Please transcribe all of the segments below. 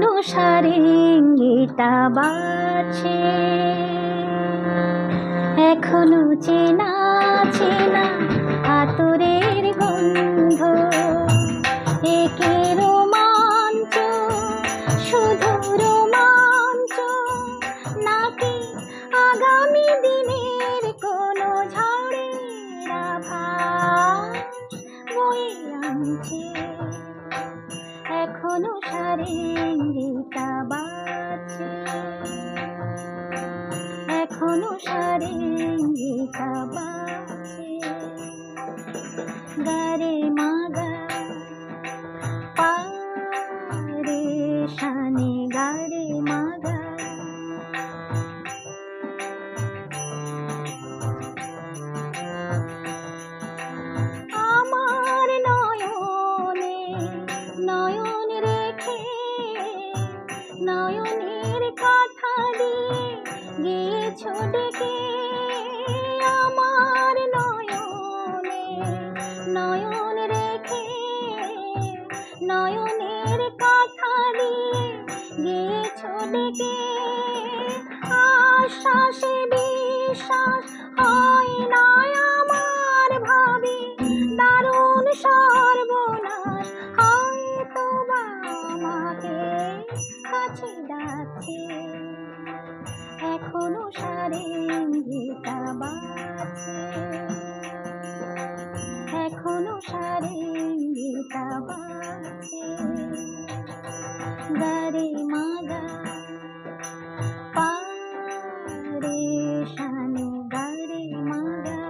এখনো সারেঙ্গিটা বাজছে, এখনো চেনা চেনা আতরের গন্ধ। একে রোমাঞ্চ, শুধু রোমাঞ্চ, নাকি আগামী দিনের কোনো ঝড়ের আভাস বয়ে আনছে? এখনো সারেঙ্গিটা বাজছে, এখনো সারেঙ্গিটা বাজছে। গারে মাগা পারেশানি, গারে মাগা আমার নয়নে নয়ন রেখে, নয়নের কথা দিয়ে গিয়েছো ডেকে। আমার নয়নে নয়ন রেখে, নয়নের কথা দিয়ে গিয়েছো ডেকে। আশ্বাসে বিশ্বাস হয় না আমার, ভাবি দারুণ সর্বনাশ হয়তো বা আমাকে কাছে ডাকছে। এখনো সারেঙ্গিটা বাজছে, এখনো সারেঙ্গিটা বাজছে। গারে মাগা পারেশানি, গারে মাগা।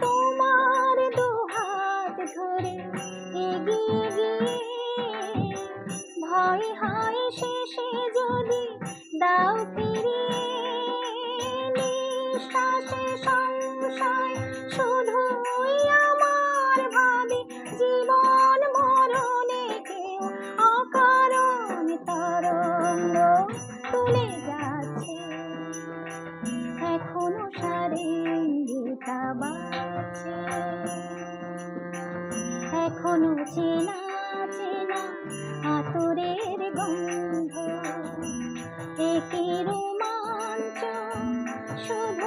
তোমার দুহাত ধরে এগিয়ে গিয়ে ভয় হয় শেষে যদি দাও ফিরিয়ে। নিঃশ্বাসে সংশয় শুধুই আমার, ভাবি জীবন মরণে কেউ অকারণ তরঙ্গ তুলে যাচ্ছে। এখনো সারেঙ্গিটা বাজছে, এখনো চেনা চেনা আতরের গন্ধ। একে রোমাঞ্চ, শুধু